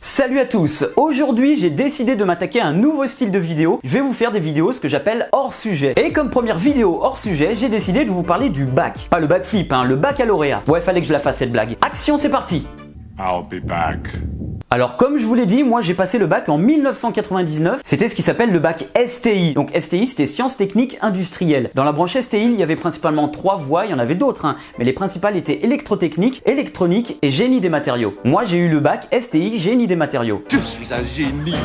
Salut à tous, aujourd'hui j'ai décidé de m'attaquer à un nouveau style de vidéo. Je vais vous faire des vidéos ce que j'appelle hors sujet. Et comme première vidéo hors sujet, j'ai décidé de vous parler du bac. Pas le backflip, le baccalauréat. Ouais, fallait que je la fasse cette blague. Action, c'est parti. I'll be back. Alors comme je vous l'ai dit, moi j'ai passé le bac en 1999, c'était ce qui s'appelle le bac STI. Donc STI c'était Sciences Techniques Industrielles. Dans la branche STI, il y avait principalement 3 voies, il y en avait d'autres, mais les principales étaient électrotechnique, électronique et génie des matériaux. Moi j'ai eu le bac STI génie des matériaux. Je suis un génie,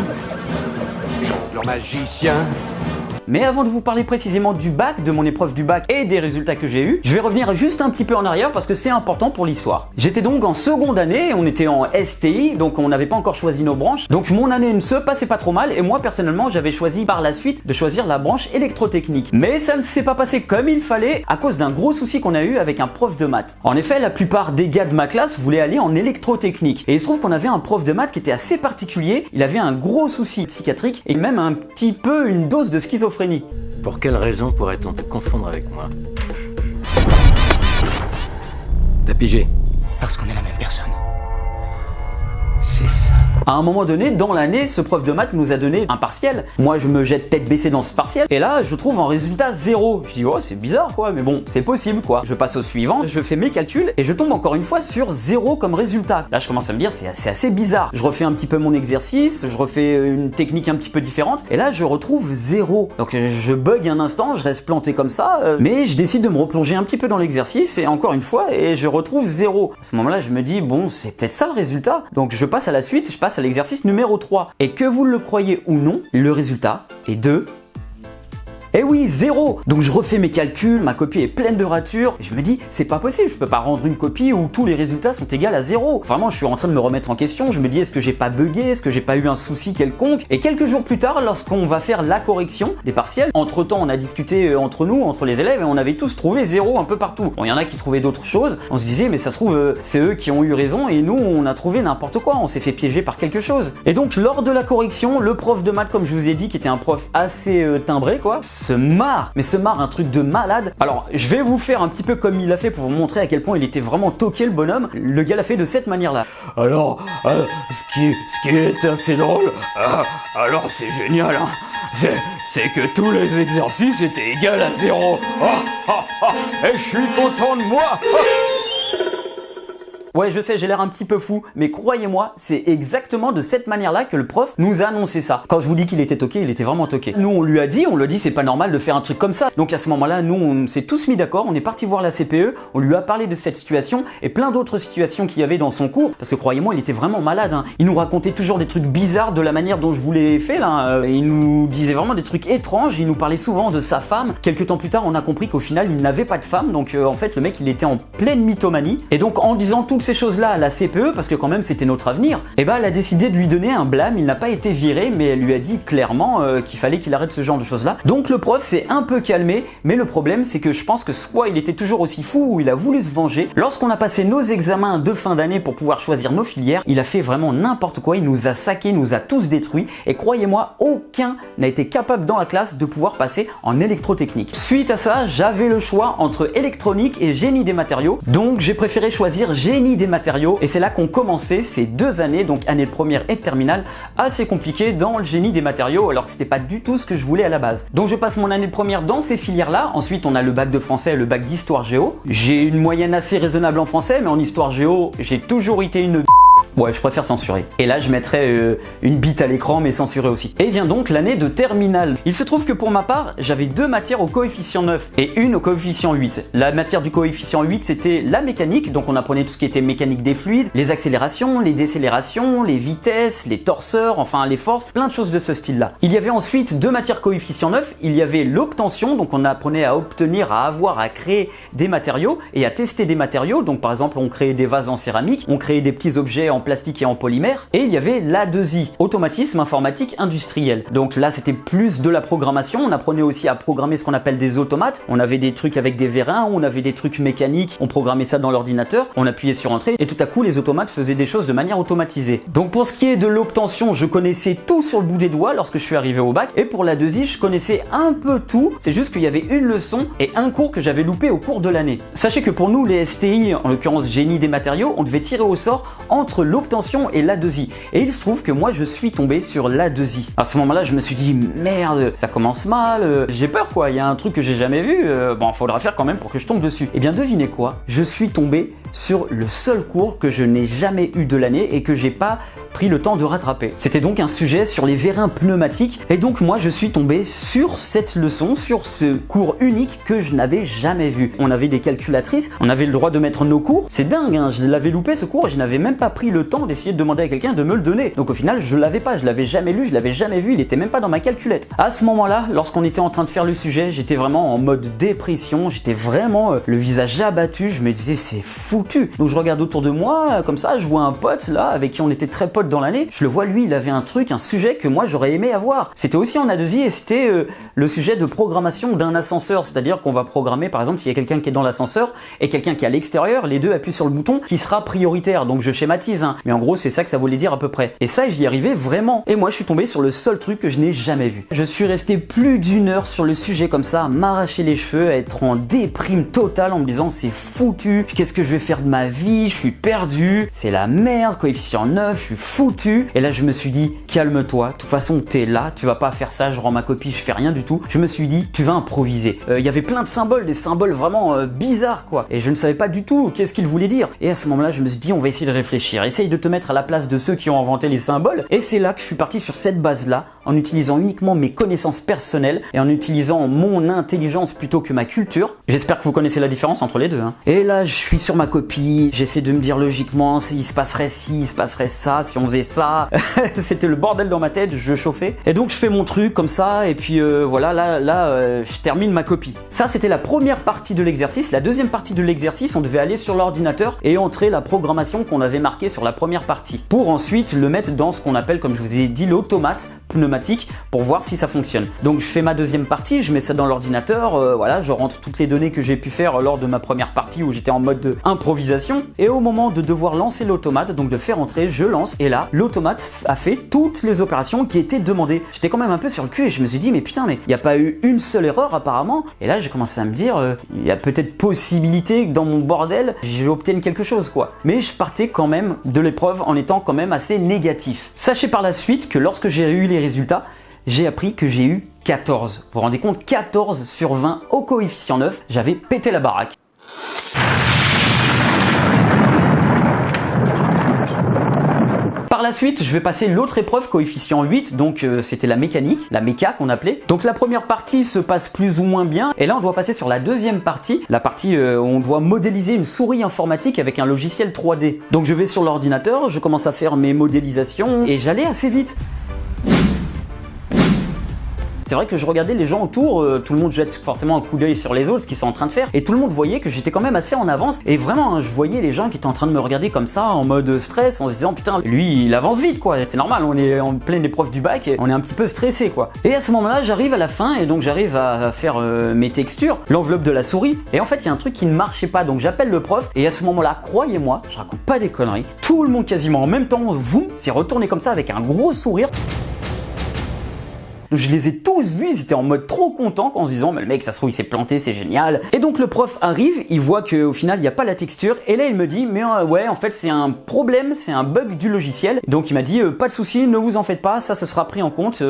jongleur magicien. Mais avant de vous parler précisément du bac, de mon épreuve du bac et des résultats que j'ai eus, je vais revenir juste un petit peu en arrière parce que c'est important pour l'histoire. J'étais donc en seconde année, on était en STI, donc on n'avait pas encore choisi nos branches. Donc mon année ne se passait pas trop mal et moi personnellement j'avais choisi par la suite de choisir la branche électrotechnique. Mais ça ne s'est pas passé comme il fallait à cause d'un gros souci qu'on a eu avec un prof de maths. En effet, la plupart des gars de ma classe voulaient aller en électrotechnique. Et il se trouve qu'on avait un prof de maths qui était assez particulier, il avait un gros souci psychiatrique et même un petit peu une dose de schizophrénie. Pour quelle raison pourrait-on te confondre avec moi? T'as pigé? Parce qu'on est la même personne. C'est ça. À un moment donné, dans l'année, ce prof de maths nous a donné un partiel. Moi, je me jette tête baissée dans ce partiel. Et là, je trouve en résultat 0. Je dis, oh, c'est bizarre, quoi. Mais bon, c'est possible, quoi. Je passe au suivant, je fais mes calculs et je tombe encore une fois sur 0 comme résultat. Là, je commence à me dire, c'est assez bizarre. Je refais un petit peu mon exercice, je refais une technique un petit peu différente. Et là, je retrouve 0. Donc, je bug un instant, je reste planté comme ça. Mais je décide de me replonger un petit peu dans l'exercice et encore une fois, et je retrouve 0. À ce moment-là, je me dis, bon, c'est peut-être ça le résultat. Donc, je passe à la suite, je passe à l'exercice numéro 3. Et que vous le croyez ou non, le résultat est de... Eh oui, 0. Donc je refais mes calculs, ma copie est pleine de ratures. Et je me dis, c'est pas possible, je peux pas rendre une copie où tous les résultats sont égaux à 0. Vraiment, je suis en train de me remettre en question. Je me dis, est-ce que j'ai pas bugué? Est-ce que j'ai pas eu un souci quelconque? Et quelques jours plus tard, lorsqu'on va faire la correction des partiels, entre-temps, on a discuté entre nous, entre les élèves, et on avait tous trouvé 0 un peu partout. Bon, il y en a qui trouvaient d'autres choses. On se disait, mais ça se trouve, c'est eux qui ont eu raison, et nous, on a trouvé n'importe quoi. On s'est fait piéger par quelque chose. Et donc, lors de la correction, le prof de maths, comme je vous ai dit, qui était un prof assez timbré, quoi, se marre un truc de malade. Alors je vais vous faire un petit peu comme il a fait pour vous montrer à quel point il était vraiment toqué le bonhomme. Le gars l'a fait de cette manière là. Alors ce qui est assez drôle, alors c'est génial, c'est que tous les exercices étaient égaux à 0. Et je suis content de moi. Ouais, je sais, j'ai l'air un petit peu fou, mais croyez-moi, c'est exactement de cette manière-là que le prof nous a annoncé ça. Quand je vous dis qu'il était toqué, il était vraiment toqué. Nous, on lui a dit, c'est pas normal de faire un truc comme ça. Donc à ce moment-là, nous, on s'est tous mis d'accord, on est parti voir la CPE, on lui a parlé de cette situation et plein d'autres situations qu'il y avait dans son cours, parce que croyez-moi, il était vraiment malade. Il nous racontait toujours des trucs bizarres de la manière dont je vous l'ai fait là. Il nous disait vraiment des trucs étranges, il nous parlait souvent de sa femme. Quelques temps plus tard, on a compris qu'au final, il n'avait pas de femme, donc en fait, le mec, il était en pleine mythomanie. Et donc, en disant toutes ces choses-là à la CPE, parce que quand même c'était notre avenir, elle a décidé de lui donner un blâme. Il n'a pas été viré, mais elle lui a dit clairement qu'il fallait qu'il arrête ce genre de choses-là. Donc le prof s'est un peu calmé, mais le problème c'est que je pense que soit il était toujours aussi fou ou il a voulu se venger. Lorsqu'on a passé nos examens de fin d'année pour pouvoir choisir nos filières, il a fait vraiment n'importe quoi, il nous a saqués, nous a tous détruits, et croyez-moi, aucun n'a été capable dans la classe de pouvoir passer en électrotechnique. Suite à ça, j'avais le choix entre électronique et génie des matériaux, donc j'ai préféré choisir génie des matériaux. Et c'est là qu'ont commencé ces 2 années, donc année de première et de terminale, assez compliquées dans le génie des matériaux, alors que c'était pas du tout ce que je voulais à la base. Donc je passe mon année de première dans ces filières-là. Ensuite, on a le bac de français et le bac d'histoire géo. J'ai une moyenne assez raisonnable en français, mais en histoire géo, j'ai toujours été une... Ouais, je préfère censurer. Et là, je mettrais une bite à l'écran, mais censurée aussi. Et vient donc l'année de terminale. Il se trouve que pour ma part, j'avais 2 matières au coefficient 9 et une au coefficient 8. La matière du coefficient 8, c'était la mécanique, donc on apprenait tout ce qui était mécanique des fluides, les accélérations, les décélérations, les vitesses, les torseurs, enfin les forces, plein de choses de ce style-là. Il y avait ensuite 2 matières coefficient 9, il y avait l'obtention, donc on apprenait à obtenir, à avoir, à créer des matériaux et à tester des matériaux. Donc par exemple, on créait des vases en céramique, on créait des petits objets en plastique et en polymère. Et il y avait l'A2I, automatisme informatique industriel. Donc là, c'était plus de la programmation. On apprenait aussi à programmer ce qu'on appelle des automates. On avait des trucs avec des vérins, on avait des trucs mécaniques, on programmait ça dans l'ordinateur, on appuyait sur entrée et tout à coup, les automates faisaient des choses de manière automatisée. Donc pour ce qui est de l'obtention, je connaissais tout sur le bout des doigts lorsque je suis arrivé au bac. Et pour l'A2I, je connaissais un peu tout. C'est juste qu'il y avait une leçon et un cours que j'avais loupé au cours de l'année. Sachez que pour nous, les STI, en l'occurrence génie des matériaux, on devait tirer au sort entre l'obtention et l'A2I. Et il se trouve que moi je suis tombé sur l'A2I. À ce moment-là, je me suis dit merde, ça commence mal, j'ai peur quoi, il y a un truc que j'ai jamais vu, bon, faudra faire quand même pour que je tombe dessus. Et bien devinez quoi, je suis tombé sur le seul cours que je n'ai jamais eu de l'année et que j'ai pas pris le temps de rattraper. C'était donc un sujet sur les vérins pneumatiques et donc moi je suis tombé sur cette leçon, sur ce cours unique que je n'avais jamais vu. On avait des calculatrices, on avait le droit de mettre nos cours, c'est dingue, hein, je l'avais loupé ce cours et je n'avais même pas pris le temps d'essayer de demander à quelqu'un de me le donner. Donc au final je l'avais pas, je l'avais jamais lu, je l'avais jamais vu, il était même pas dans ma calculette. À ce moment-là, lorsqu'on était en train de faire le sujet, j'étais vraiment en mode dépression, j'étais vraiment le visage abattu, je me disais c'est foutu. Donc je regarde autour de moi, comme ça, je vois un pote là, avec qui on était très potes dans l'année, je le vois lui, il avait un truc, un sujet que moi j'aurais aimé avoir. C'était aussi en A2I et c'était le sujet de programmation d'un ascenseur, c'est-à-dire qu'on va programmer par exemple s'il y a quelqu'un qui est dans l'ascenseur et quelqu'un qui est à l'extérieur, les deux appuient sur le bouton qui sera prioritaire. Donc je schématise, hein, mais en gros c'est ça que ça voulait dire à peu près. Et ça j'y arrivais vraiment. Et moi je suis tombé sur le seul truc que je n'ai jamais vu. Je suis resté plus d'1 heure sur le sujet comme ça, à m'arracher les cheveux, à être en déprime totale en me disant c'est foutu, qu'est-ce que je vais faire de ma vie, je suis perdu, c'est la merde, coefficient 9, je suis foutu. Et là je me suis dit calme-toi, de toute façon t'es là, tu vas pas faire ça, je rends ma copie, je fais rien du tout. Je me suis dit tu vas improviser. Il y avait plein de symboles, des symboles vraiment bizarres quoi. Et je ne savais pas du tout qu'est-ce qu'ils voulaient dire. Et à ce moment-là je me suis dit on va essayer de réfléchir, essaye de te mettre à la place de ceux qui ont inventé les symboles. Et c'est là que je suis parti sur cette base là, en utilisant uniquement mes connaissances personnelles et en utilisant mon intelligence plutôt que ma culture. J'espère que vous connaissez la différence entre les deux, hein. Et là je suis sur ma copie, j'essaie de me dire logiquement s'il se passerait ci, il se passerait ça, si on faisait ça. C'était le bordel dans ma tête, je chauffais. Et donc je fais mon truc comme ça et puis voilà, là je termine ma copie. Ça c'était la première partie de l'exercice. La deuxième partie de l'exercice, on devait aller sur l'ordinateur et entrer la programmation qu'on avait marquée sur la première partie pour ensuite le mettre dans ce qu'on appelle, comme je vous ai dit, l'automate pneumatique pour voir si ça fonctionne. Donc je fais ma deuxième partie, je mets ça dans l'ordinateur, voilà, je rentre toutes les données que j'ai pu faire lors de ma première partie où j'étais en mode de improvisation et au moment de devoir lancer l'automate, donc de faire entrer, je lance et là l'automate a fait toutes les opérations qui étaient demandées. J'étais quand même un peu sur le cul et je me suis dit mais putain, mais il n'y a pas eu une seule erreur apparemment. Et là j'ai commencé à me dire il y a peut-être possibilité que dans mon bordel j'obtienne quelque chose quoi. Mais je partais quand même de l'épreuve en étant quand même assez négatif. Sachez par la suite que lorsque j'ai eu les résultats, j'ai appris que j'ai eu 14. Vous vous rendez compte, 14 sur 20 au coefficient 9, j'avais pété la baraque. Par la suite, je vais passer l'autre épreuve, coefficient 8, donc c'était la mécanique, la méca qu'on appelait. Donc la première partie se passe plus ou moins bien, et là on doit passer sur la deuxième partie, la partie où on doit modéliser une souris informatique avec un logiciel 3D. Donc je vais sur l'ordinateur, je commence à faire mes modélisations, et j'allais assez vite. C'est vrai que je regardais les gens autour, tout le monde jette forcément un coup d'œil sur les autres, ce qu'ils sont en train de faire, et tout le monde voyait que j'étais quand même assez en avance, et vraiment, hein, je voyais les gens qui étaient en train de me regarder comme ça, en mode stress, en se disant putain, lui il avance vite quoi, c'est normal, on est en pleine épreuve du bac, et on est un petit peu stressé quoi. Et à ce moment-là, j'arrive à la fin, et donc j'arrive à faire mes textures, l'enveloppe de la souris, et en fait il y a un truc qui ne marchait pas, donc j'appelle le prof, et à ce moment-là, croyez-moi, je raconte pas des conneries, tout le monde quasiment en même temps, vous, s'est retourné comme ça avec un gros sourire. Je les ai tous vus, ils étaient en mode trop contents en se disant mais le mec ça se trouve il s'est planté, c'est génial. Et donc le prof arrive, il voit qu'au final il n'y a pas la texture et là il me dit mais ouais en fait c'est un problème, c'est un bug du logiciel. Donc il m'a dit pas de souci, ne vous en faites pas, ça ce sera pris en compte,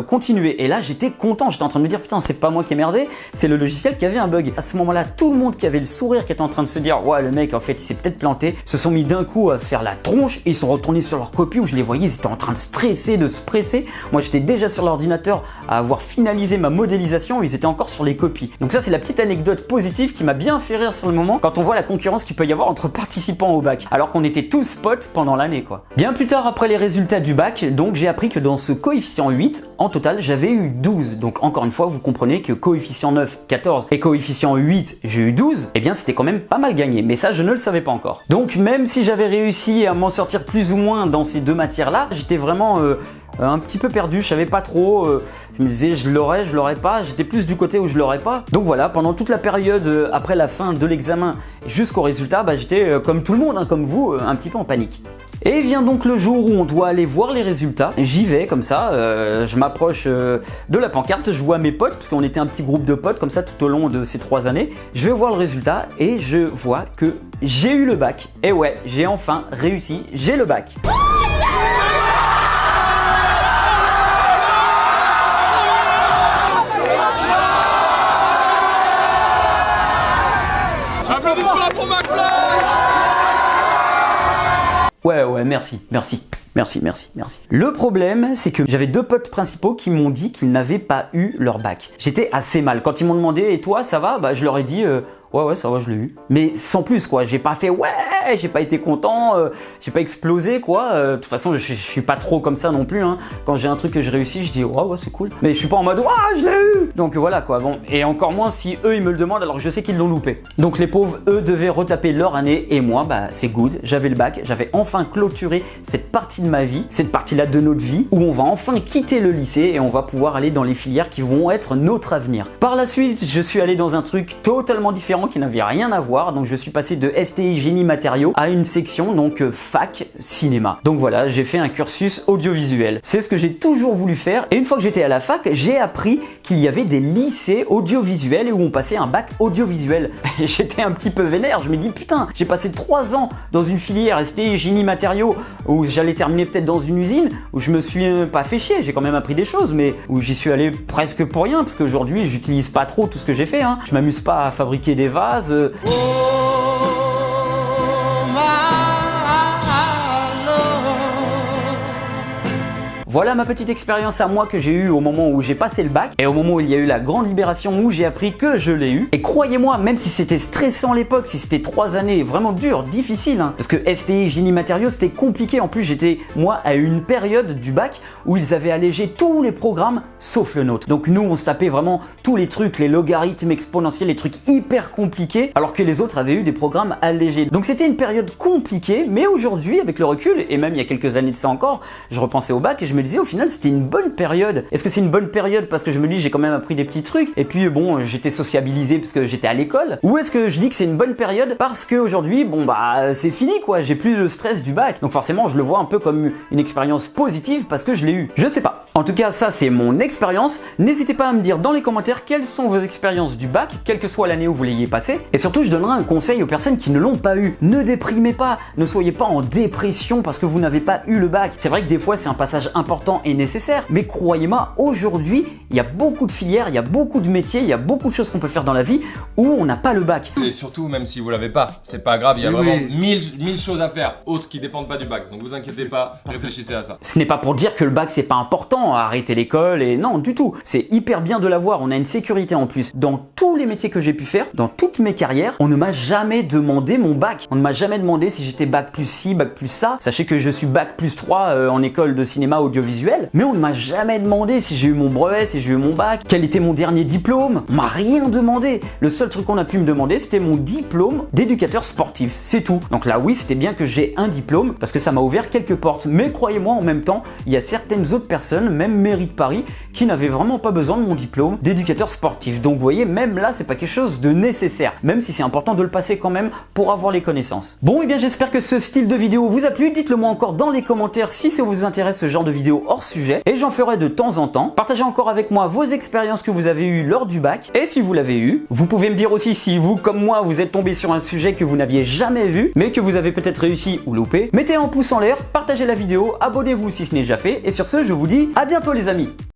continuez. Et là j'étais content, j'étais en train de me dire putain c'est pas moi qui ai merdé, c'est le logiciel qui avait un bug. À ce moment-là tout le monde qui avait le sourire qui était en train de se dire ouais le mec en fait il s'est peut-être planté, se sont mis d'un coup à faire la tronche et ils sont retournés sur leur copie où je les voyais, ils étaient en train de stresser, de se presser. Moi j'étais déjà sur l'ordinateur à avoir finalisé ma modélisation, ils étaient encore sur les copies. Donc ça c'est la petite anecdote positive qui m'a bien fait rire sur le moment quand on voit la concurrence qu'il peut y avoir entre participants au bac, alors qu'on était tous potes pendant l'année quoi. Bien plus tard après les résultats du bac, donc j'ai appris que dans ce coefficient 8, en total j'avais eu 12. Donc encore une fois vous comprenez que coefficient 9, 14 et coefficient 8, j'ai eu 12, et bien c'était quand même pas mal gagné, mais ça je ne le savais pas encore. Donc même si j'avais réussi à m'en sortir plus ou moins dans ces deux matières là, j'étais vraiment un petit peu perdu, je savais pas trop, je me disais je l'aurais pas, j'étais plus du côté où je l'aurais pas. Donc voilà, pendant toute la période après la fin de l'examen jusqu'au résultat, j'étais comme tout le monde, comme vous, un petit peu en panique. Et vient donc le jour où on doit aller voir les résultats. J'y vais comme ça, je m'approche de la pancarte, je vois mes potes, parce qu'on était un petit groupe de potes comme ça tout au long de ces 3 années. Je vais voir le résultat et je vois que j'ai eu le bac. Et ouais, j'ai enfin réussi, j'ai le bac. Ouais, merci. Le problème, c'est que j'avais 2 potes principaux qui m'ont dit qu'ils n'avaient pas eu leur bac. J'étais assez mal. Quand ils m'ont demandé, et toi, ça va? Je leur ai dit, ouais, ça va, je l'ai eu. Mais sans plus, quoi. J'ai pas fait, ouais, j'ai pas été content, j'ai pas explosé, quoi. De toute façon, je suis pas trop comme ça non plus, hein. Quand j'ai un truc que je réussis, je dis, ouais, c'est cool. Mais je suis pas en mode, ouais, je l'ai eu! Donc voilà, quoi. Bon, et encore moins si eux, ils me le demandent alors que je sais qu'ils l'ont loupé. Donc les pauvres, eux, devaient retaper leur année, et moi, c'est good. J'avais le bac, j'avais enfin clôturé cette partie de ma vie, cette partie-là de notre vie, où on va enfin quitter le lycée et on va pouvoir aller dans les filières qui vont être notre avenir. Par la suite, je suis allé dans un truc totalement différent qui n'avait rien à voir, donc je suis passé de STI génie matériaux à une section donc fac cinéma. Donc voilà, j'ai fait un cursus audiovisuel. C'est ce que j'ai toujours voulu faire, et une fois que j'étais à la fac, j'ai appris qu'il y avait des lycées audiovisuels et où on passait un bac audiovisuel. J'étais un petit peu vénère, je me dis putain, j'ai passé 3 ans dans une filière STI génie matériaux où j'allais terminer peut-être dans une usine, où je me suis pas fait chier, j'ai quand même appris des choses, mais où j'y suis allé presque pour rien, parce qu'aujourd'hui j'utilise pas trop tout ce que j'ai fait, hein. Je m'amuse pas à fabriquer des vases. Voilà ma petite expérience à moi que j'ai eue au moment où j'ai passé le bac et au moment où il y a eu la grande libération où j'ai appris que je l'ai eu. Et croyez-moi, même si c'était stressant à l'époque, si c'était 3 années vraiment dures, difficiles, hein, parce que STI génie matériaux c'était compliqué. En plus j'étais moi à une période du bac où ils avaient allégé tous les programmes sauf le nôtre. Donc nous on se tapait vraiment tous les trucs, les logarithmes exponentiels, les trucs hyper compliqués, alors que les autres avaient eu des programmes allégés. Donc c'était une période compliquée, mais aujourd'hui avec le recul, et même il y a quelques années de ça encore, je repensais au bac et je me disais au final c'était une bonne période. Est-ce que c'est une bonne période parce que je me dis j'ai quand même appris des petits trucs et puis bon j'étais sociabilisé parce que j'étais à l'école, ou est-ce que je dis que c'est une bonne période parce que aujourd'hui c'est fini quoi, j'ai plus le stress du bac, donc forcément je le vois un peu comme une expérience positive parce que je l'ai eu. Je sais pas. En tout cas ça c'est mon expérience. N'hésitez pas à me dire dans les commentaires quelles sont vos expériences du bac, quelle que soit l'année où vous l'ayez passé, et surtout je donnerai un conseil aux personnes qui ne l'ont pas eu. Ne déprimez pas, ne soyez pas en dépression parce que vous n'avez pas eu le bac. C'est vrai que des fois c'est un passage important et nécessaire, mais croyez-moi, aujourd'hui il y a beaucoup de filières, il y a beaucoup de métiers, il y a beaucoup de choses qu'on peut faire dans la vie où on n'a pas le bac. Et surtout même si vous l'avez pas, c'est pas grave, il y a vraiment 1000 choses à faire autres qui dépendent pas du bac, donc vous inquiétez pas, réfléchissez à ça. Ce n'est pas pour dire que le bac c'est pas important, arrêter l'école, et non du tout, c'est hyper bien de l'avoir, on a une sécurité en plus. Dans tous les métiers que j'ai pu faire, dans toutes mes carrières, on ne m'a jamais demandé mon bac, on ne m'a jamais demandé si j'étais bac plus ci, bac plus ça. Sachez que je suis bac plus 3 en école de cinéma audiovisuel, mais on ne m'a jamais demandé si j'ai eu mon brevet, si j'ai eu mon bac, quel était mon dernier diplôme. On m'a rien demandé. Le seul truc qu'on a pu me demander, c'était mon diplôme d'éducateur sportif, c'est tout. Donc là oui, c'était bien que j'ai un diplôme parce que ça m'a ouvert quelques portes, mais croyez-moi en même temps, il y a certaines autres personnes, même mairie de Paris, qui n'avaient vraiment pas besoin de mon diplôme d'éducateur sportif. Donc vous voyez, même là, c'est pas quelque chose de nécessaire, même si c'est important de le passer quand même pour avoir les connaissances. Bon, et bien j'espère que ce style de vidéo vous a plu. Dites-le moi encore dans les commentaires si ça vous intéresse ce genre de vidéo hors sujet, et j'en ferai de temps en temps. Partagez encore avec moi vos expériences que vous avez eues lors du bac, et si vous l'avez eu, vous pouvez me dire aussi si vous, comme moi, vous êtes tombé sur un sujet que vous n'aviez jamais vu, mais que vous avez peut-être réussi ou loupé. Mettez un pouce en l'air, partagez la vidéo, abonnez-vous si ce n'est déjà fait, et sur ce, je vous dis à bientôt les amis.